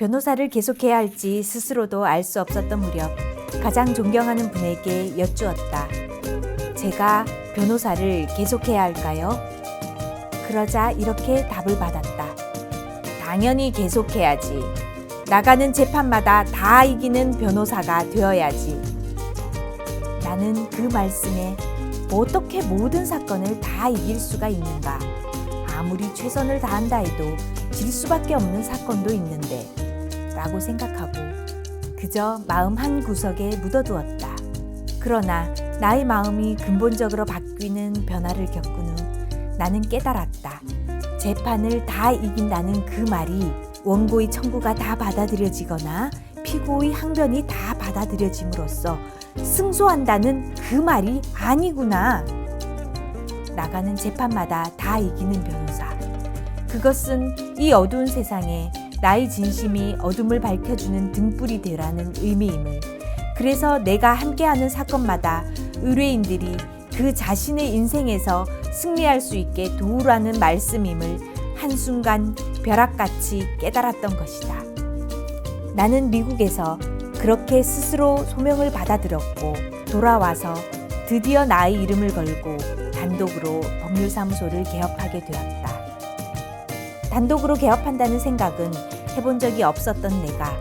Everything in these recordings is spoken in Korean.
변호사를 계속해야 할지 스스로도 알 수 없었던 무렵 가장 존경하는 분에게 여쭈었다. 제가 변호사를 계속해야 할까요? 그러자 이렇게 답을 받았다. 당연히 계속해야지. 나가는 재판마다 다 이기는 변호사가 되어야지. 나는 그 말씀에 어떻게 모든 사건을 다 이길 수가 있는가? 아무리 최선을 다한다 해도 질 수밖에 없는 사건도 있는데 라고 생각하고 그저 마음 한 구석에 묻어두었다. 그러나 나의 마음이 근본적으로 바뀌는 변화를 겪은 후 나는 깨달았다. 재판을 다 이긴다는 그 말이 원고의 청구가 다 받아들여지거나 피고의 항변이 다 받아들여짐으로써 승소한다는 그 말이 아니구나. 나가는 재판마다 다 이기는 변호사. 그것은 이 어두운 세상에 나의 진심이 어둠을 밝혀주는 등불이 되라는 의미임을, 그래서 내가 함께하는 사건마다 의뢰인들이 그 자신의 인생에서 승리할 수 있게 도우라는 말씀임을 한순간 벼락같이 깨달았던 것이다. 나는 미국에서 그렇게 스스로 소명을 받아들였고 돌아와서 드디어 나의 이름을 걸고 단독으로 법률사무소를 개업하게 되었다. 단독으로 개업한다는 생각은 해본 적이 없었던 내가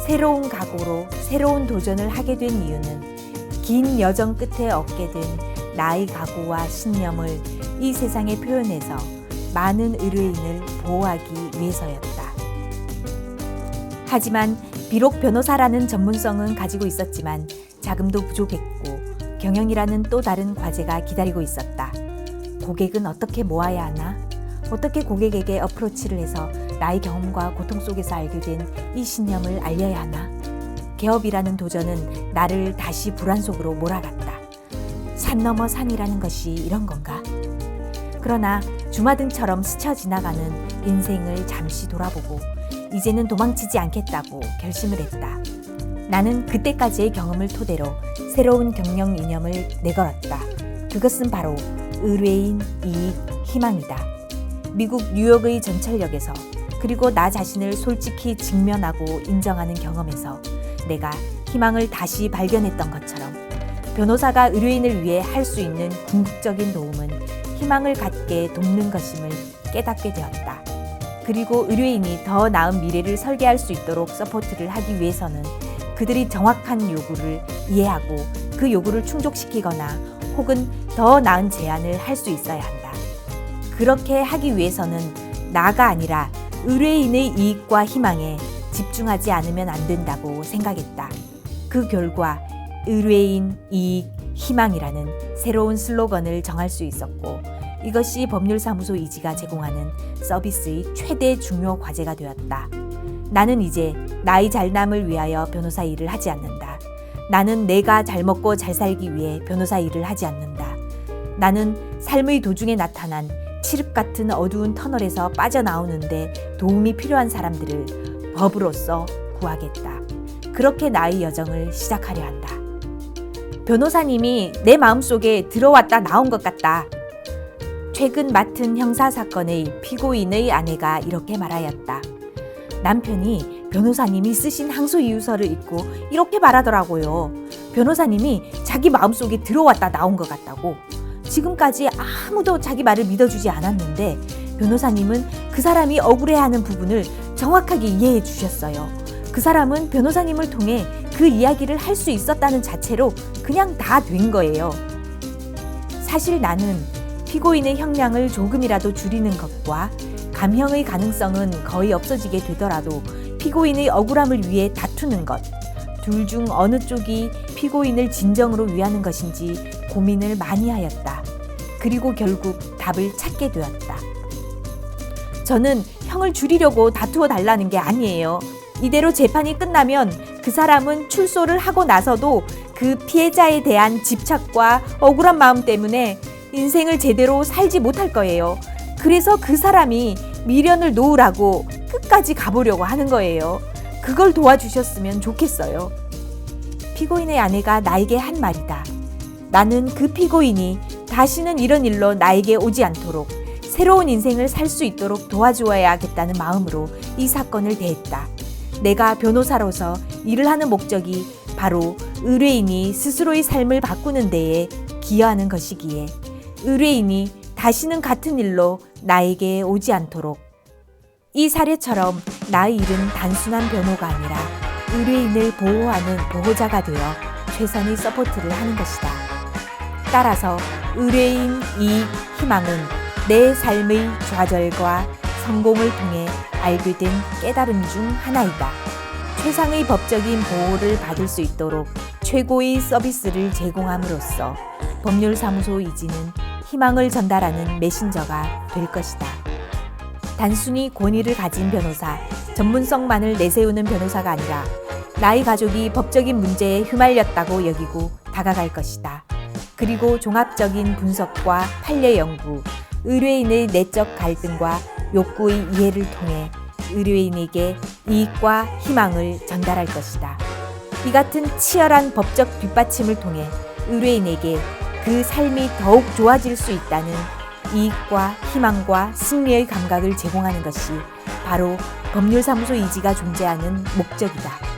새로운 각오로 새로운 도전을 하게 된 이유는 긴 여정 끝에 얻게 된 나의 각오와 신념을 이 세상에 표현해서 많은 의뢰인을 보호하기 위해서였다. 하지만 비록 변호사라는 전문성은 가지고 있었지만 자금도 부족했고 경영이라는 또 다른 과제가 기다리고 있었다. 고객은 어떻게 모아야 하나? 어떻게 고객에게 어프로치를 해서 나의 경험과 고통 속에서 알게 된 이 신념을 알려야 하나? 개업이라는 도전은 나를 다시 불안 속으로 몰아갔다. 산 넘어 산이라는 것이 이런 건가? 그러나 주마등처럼 스쳐 지나가는 인생을 잠시 돌아보고 이제는 도망치지 않겠다고 결심을 했다. 나는 그때까지의 경험을 토대로 새로운 경영 이념을 내걸었다. 그것은 바로 의뢰인, 이익, 희망이다. 미국 뉴욕의 전철역에서 그리고 나 자신을 솔직히 직면하고 인정하는 경험에서 내가 희망을 다시 발견했던 것처럼 변호사가 의뢰인을 위해 할 수 있는 궁극적인 도움은 희망을 갖게 돕는 것임을 깨닫게 되었다. 그리고 의뢰인이 더 나은 미래를 설계할 수 있도록 서포트를 하기 위해서는 그들이 정확한 요구를 이해하고 그 요구를 충족시키거나 혹은 더 나은 제안을 할 수 있어야 한다. 그렇게 하기 위해서는 나가 아니라 의뢰인의 이익과 희망에 집중하지 않으면 안 된다고 생각했다. 그 결과 의뢰인, 이익, 희망이라는 새로운 슬로건을 정할 수 있었고 이것이 법률사무소 이지가 제공하는 서비스의 최대 중요 과제가 되었다. 나는 이제 나의 잘남을 위하여 변호사 일을 하지 않는다. 나는 내가 잘 먹고 잘 살기 위해 변호사 일을 하지 않는다. 나는 삶의 도중에 나타난 칠흑 같은 어두운 터널에서 빠져나오는데 도움이 필요한 사람들을 법으로서 구하겠다. 그렇게 나의 여정을 시작하려 한다. 변호사님이 내 마음속에 들어왔다 나온 것 같다. 최근 맡은 형사사건의 피고인의 아내가 이렇게 말하였다. 남편이 변호사님이 쓰신 항소이유서를 읽고 이렇게 말하더라고요. 변호사님이 자기 마음속에 들어왔다 나온 것 같다고. 지금까지 아무도 자기 말을 믿어주지 않았는데 변호사님은 그 사람이 억울해하는 부분을 정확하게 이해해 주셨어요. 그 사람은 변호사님을 통해 그 이야기를 할 수 있었다는 자체로 그냥 다 된 거예요. 사실 나는 피고인의 형량을 조금이라도 줄이는 것과 감형의 가능성은 거의 없어지게 되더라도 피고인의 억울함을 위해 다투는 것, 둘 중 어느 쪽이 피고인을 진정으로 위하는 것인지 고민을 많이 하였다. 그리고 결국 답을 찾게 되었다. 저는 형을 줄이려고 다투어 달라는 게 아니에요. 이대로 재판이 끝나면 그 사람은 출소를 하고 나서도 그 피해자에 대한 집착과 억울한 마음 때문에 인생을 제대로 살지 못할 거예요. 그래서 그 사람이 미련을 놓으라고 끝까지 가보려고 하는 거예요. 그걸 도와주셨으면 좋겠어요. 피고인의 아내가 나에게 한 말이다. 나는 그 피고인이 다시는 이런 일로 나에게 오지 않도록 새로운 인생을 살 수 있도록 도와주어야겠다는 마음으로 이 사건을 대했다. 내가 변호사로서 일을 하는 목적이 바로 의뢰인이 스스로의 삶을 바꾸는 데에 기여하는 것이기에 의뢰인이 다시는 같은 일로 나에게 오지 않도록. 이 사례처럼 나의 일은 단순한 변호가 아니라 의뢰인을 보호하는 보호자가 되어 최선의 서포트를 하는 것이다. 따라서 의뢰인 이익, 희망은 내 삶의 좌절과 성공을 통해 알게 된 깨달음 중 하나이다. 최상의 법적인 보호를 받을 수 있도록 최고의 서비스를 제공함으로써 법률사무소 이지는 희망을 전달하는 메신저가 될 것이다. 단순히 권위를 가진 변호사, 전문성만을 내세우는 변호사가 아니라 나의 가족이 법적인 문제에 휘말렸다고 여기고 다가갈 것이다. 그리고 종합적인 분석과 판례 연구, 의뢰인의 내적 갈등과 욕구의 이해를 통해 의뢰인에게 이익과 희망을 전달할 것이다. 이 같은 치열한 법적 뒷받침을 통해 의뢰인에게 그 삶이 더욱 좋아질 수 있다는 이익과 희망과 승리의 감각을 제공하는 것이 바로 법률사무소 이지가 존재하는 목적이다.